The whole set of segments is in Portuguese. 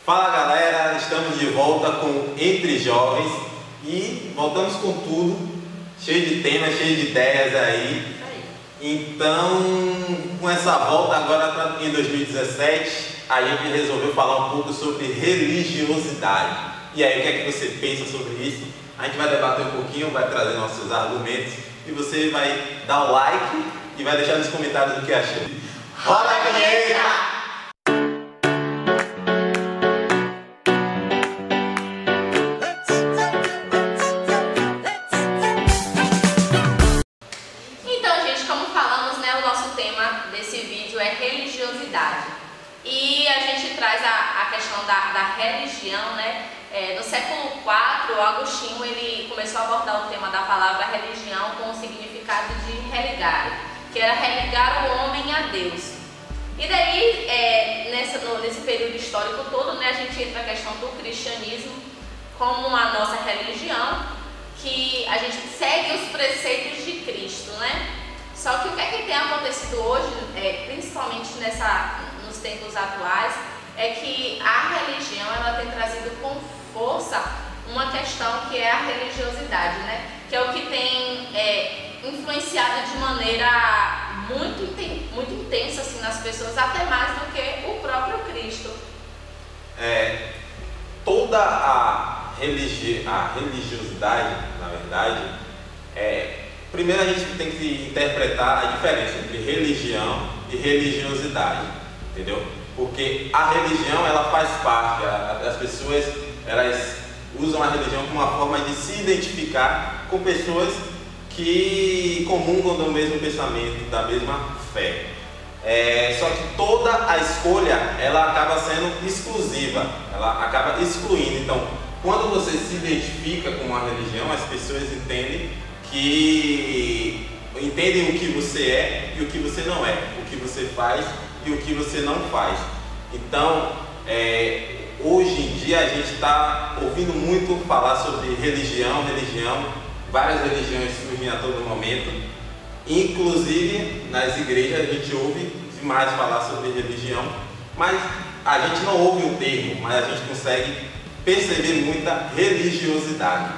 Fala galera, estamos de volta com Entre Jovens e voltamos com tudo, cheio de temas, cheio de ideias aí. Então, com essa volta agora em 2017, a gente resolveu falar um pouco sobre religiosidade. E aí, o que é que você pensa sobre isso? A gente vai debater um pouquinho, vai trazer nossos argumentos e você vai dar o like e vai deixar nos comentários o que achou. Roda a vinheta! E a gente traz a questão da religião, né? No século IV, o Agostinho ele começou a abordar o tema da palavra religião com o significado de religare, que era religar o homem a Deus. E daí, nesse período histórico todo, né, a gente entra na questão do cristianismo como a nossa religião, que a gente segue os preceitos de Cristo, né? Só que o que é que tem acontecido hoje, principalmente nos tempos atuais, é que a religião ela tem trazido com força uma questão que é a religiosidade, né? Que é o que tem influenciado de maneira muito intensa assim, nas pessoas, até mais do que o próprio Cristo. Toda a religiosidade, na verdade, primeiro a gente tem que interpretar a diferença entre religião e religiosidade, entendeu? Porque a religião ela faz parte, as pessoas elas usam a religião como uma forma de se identificar com pessoas que comungam do mesmo pensamento, da mesma fé. Só que toda a escolha ela acaba sendo exclusiva, ela acaba excluindo. Então, quando você se identifica com uma religião, as pessoas entendem o que você é e o que você não é, o que você faz e o que você não faz. Então, hoje em dia a gente está ouvindo muito falar sobre religião, várias religiões surgem a todo momento, inclusive nas igrejas a gente ouve demais falar sobre religião, mas a gente não ouve o termo, mas a gente consegue perceber muita religiosidade.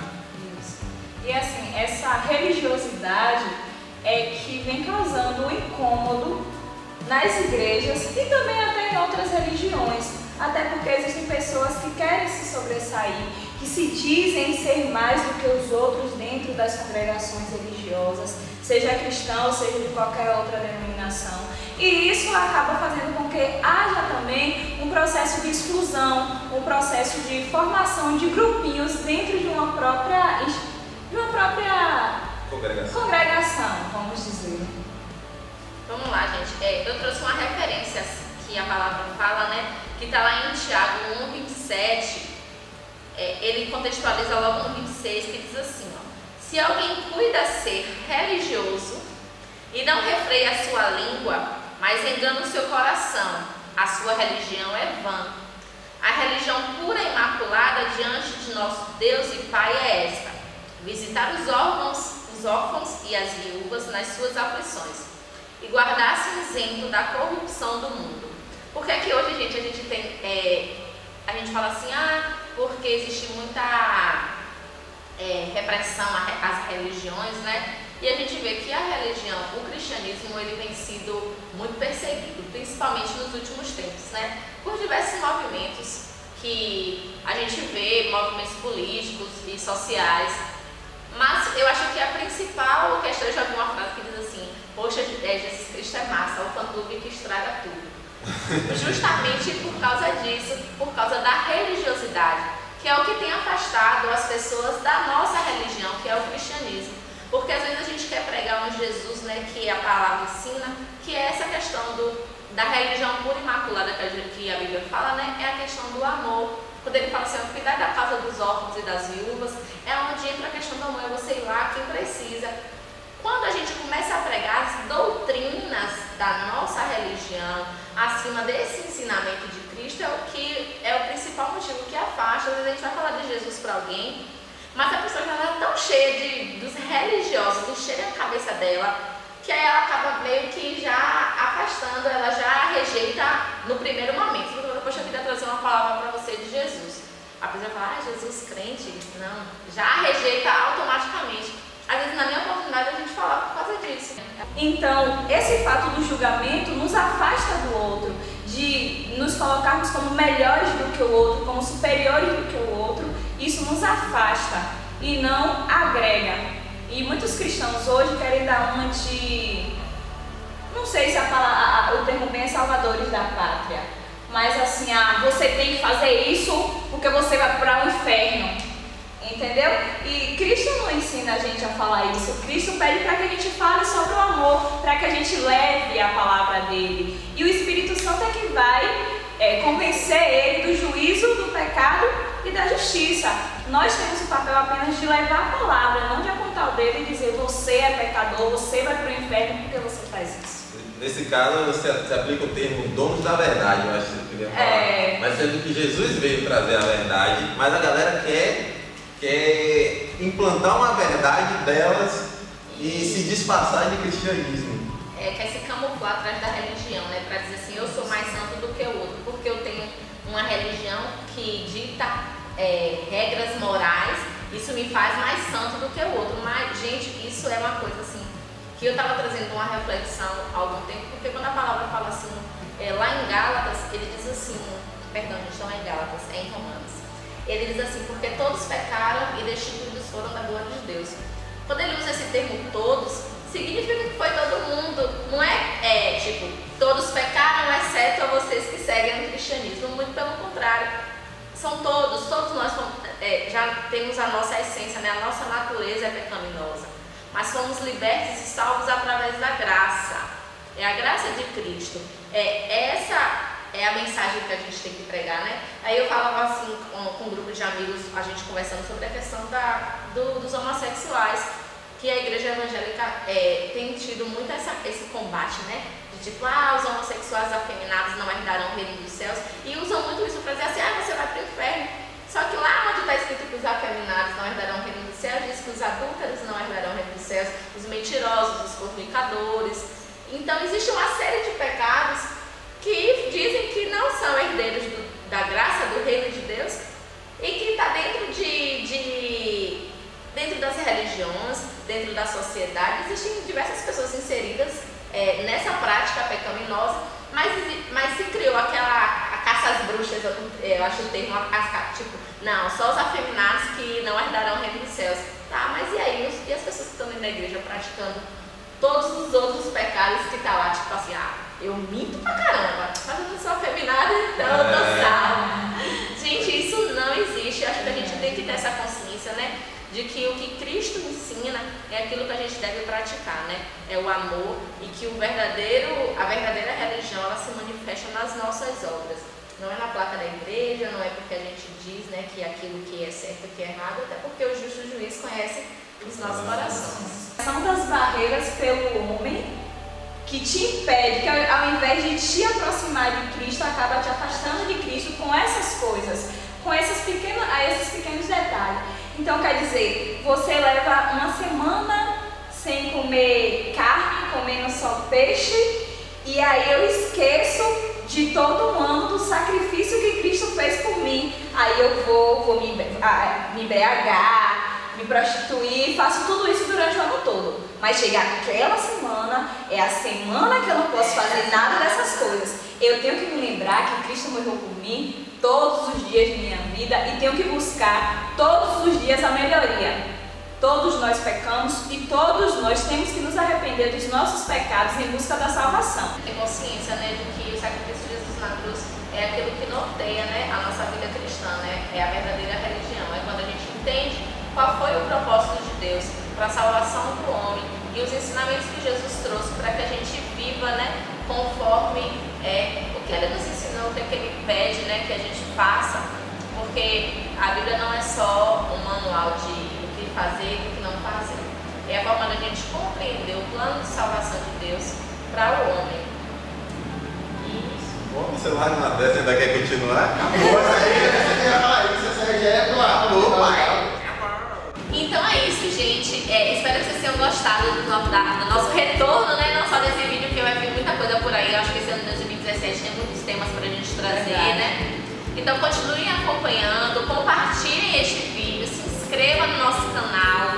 E assim, essa religiosidade é que vem causando um incômodo nas igrejas e também até em outras religiões, até porque existem pessoas que querem se sobressair, que se dizem ser mais do que os outros dentro das congregações religiosas, seja cristã ou seja de qualquer outra denominação. E isso acaba fazendo com que haja também um processo de exclusão, um processo de formação de grupinhos dentro de uma própria congregação, vamos dizer. Vamos lá, gente. Eu trouxe uma referência que a palavra fala, né? Que está lá em Tiago 1:27. Ele contextualiza logo no 26, que diz assim, ó: se alguém cuida ser religioso e não refreia a sua língua, mas engana o seu coração, a sua religião é vã. A religião pura e imaculada diante de nosso Deus e Pai é esta: visitar os órfãos e as viúvas nas suas aflições e guardar-se isento da corrupção do mundo. Porque aqui hoje, gente, a gente tem, a gente fala assim, porque existe muita repressão às religiões, né? E a gente vê que a religião, o cristianismo, ele tem sido muito perseguido, principalmente nos últimos tempos, né? Por diversos movimentos que a gente vê, movimentos políticos e sociais. Mas eu acho que a principal questão, eu já vi uma frase que diz assim: poxa, Jesus Cristo é massa, o fã-clube que estraga tudo. Justamente por causa disso, por causa da religiosidade, que é o que tem afastado as pessoas da nossa religião, que é o cristianismo. Porque às vezes a gente quer pregar um Jesus, né, que a palavra ensina, que é essa questão da religião pura e imaculada que a Bíblia fala, né, é a questão do amor. Quando ele fala assim, cuidar da casa dos órfãos e das viúvas, é onde entra a questão do amor, é você ir lá quem precisa. Quando a gente começa a pregar as doutrinas da nossa religião acima desse ensinamento de Cristo, é o principal motivo que afasta. Às vezes a gente vai falar de Jesus para alguém, mas a pessoa já está tão cheia dos religiosos, encherem a cabeça dela, que aí ela acaba meio que já afastando, ela já rejeita no primeiro momento. Poxa, eu queria trazer uma palavra para você de de Jesus. A pessoa fala, Jesus crente? Não, já rejeita automaticamente. Às vezes, na minha oportunidade, a gente fala por causa disso. Então, esse fato do julgamento nos afasta do outro, de nos colocarmos como melhores do que o outro, como superiores do que o outro. Isso nos afasta e não agrega. E muitos cristãos hoje querem dar uma de... Não sei se o termo bem é salvadores da pátria, mas assim, você tem que fazer isso porque você vai para o inferno. Entendeu? E Cristo não ensina a gente a falar isso. Cristo pede para que a gente fale sobre o amor, para que a gente leve a palavra dele. E o Espírito Santo é que vai convencer ele do juízo, do pecado e da justiça. Nós temos o papel apenas de levar a palavra, não de apontar o dedo e dizer você é pecador, você vai para o inferno porque você faz isso. Nesse caso, você aplica o termo donos da verdade, eu acho que você queria falar. Mas sendo que Jesus veio trazer a verdade, mas a galera quer implantar uma verdade delas e se disfarçar de cristianismo. Quer se camuflar atrás da religião, né? Para dizer assim, eu sou mais santo do que o outro, porque eu tenho uma religião que dita regras morais, isso me faz mais santo do que o outro. Mas, gente, isso é uma coisa assim, que eu estava trazendo uma reflexão há algum tempo, porque quando a palavra fala assim, lá em Gálatas, ele diz assim, perdão, gente, não é em Gálatas, é em Romanos. Ele diz assim, porque todos pecaram e destituídos foram da glória de Deus. Quando ele usa esse termo todos, significa que foi todo mundo. Não é tipo, todos pecaram, exceto vocês que seguem o cristianismo. Muito pelo contrário. São todos nós já temos a nossa essência, né? A nossa natureza é pecaminosa. Mas fomos libertos e salvos através da graça. É a graça de Cristo. Essa é a mensagem que a gente tem que pregar, né? Aí eu falava assim com um grupo de amigos, a gente conversando sobre a questão dos homossexuais, que a igreja evangélica tem tido muito esse combate, né? De tipo, os homossexuais afeminados não herdarão o reino dos céus, e usam muito isso para dizer assim, você vai para o inferno. Só que lá onde está escrito que os afeminados não herdarão o reino dos céus, diz que os adúlteros não herdarão o reino dos céus, os mentirosos, os fornicadores. Então existe uma série de pecados que dizem que não são herdeiros da graça do reino de Deus e que está dentro dentro das religiões, dentro da sociedade. Existem diversas pessoas inseridas nessa prática pecaminosa, mas se criou a caça às bruxas, eu acho o termo, tipo, não, só os afeminados que não herdarão o reino dos céus. Tá, mas e aí? E as pessoas que estão dentro da igreja praticando todos os outros pecados que tá lá, tipo assim, eu minto pra caramba, mas eu não sou afeminada, então eu tô salva. Gente, isso não existe. Acho que a gente tem que ter essa consciência, né? De que o que Cristo ensina é aquilo que a gente deve praticar, né? É o amor, e que a verdadeira religião, ela se manifesta nas nossas obras. Não é na placa da igreja, não é porque a gente diz, né, que aquilo que é certo e que é errado, até porque o justo juiz conhece os nossos corações. São das barreiras pelo homem que te impede, que ao invés de te aproximar de Cristo, acaba te afastando de Cristo com essas coisas, com esses pequenos detalhes. Então, quer dizer, você leva uma semana sem comer carne, comendo só peixe, e aí eu esqueço de todo um ano do sacrifício que Cristo fez por mim. Aí eu vou me embriagar, me prostituir, faço tudo isso durante o ano todo. Mas chega aquela semana, é a semana que eu não posso fazer nada dessas coisas. Eu tenho que me lembrar que Cristo morreu por mim todos os dias de minha vida e tenho que buscar todos os dias a melhoria. Todos nós pecamos e todos nós temos que nos arrepender dos nossos pecados em busca da salvação. Ter consciência, né, de que o sacrifício de Jesus na cruz é aquilo que norteia, né, a nossa vida cristã, né, é a verdadeira religião. É quando a gente entende qual foi o propósito de Deus para a salvação do homem e os ensinamentos que Jesus trouxe para que a gente viva, né, conforme o que ele nos ensinou, o que ele pede, né, que a gente faça, porque a Bíblia não é só um manual de o que fazer e o que não fazer. É a forma da gente compreender o plano de salvação de Deus para o homem. Bom, você larga uma dessa e ainda quer continuar? Acabou, você ia falar isso, essa já é claro, pai. Então é isso, gente. Espero que vocês tenham gostado do nosso retorno, né? Não só desse vídeo, porque vai vir muita coisa por aí. Eu acho que esse ano de 2017 tem muitos temas pra gente trazer, né? Então continuem acompanhando, compartilhem este vídeo, se inscrevam no nosso canal,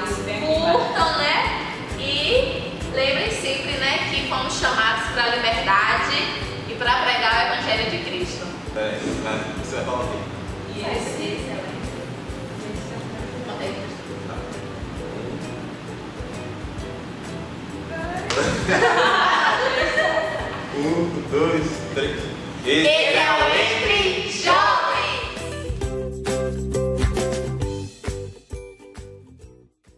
curtam, né? E lembrem sempre, né, que fomos chamados para a liberdade e para pregar o Evangelho de Cristo. Você vai falar o quê? Um, dois, três. Esse é o Entre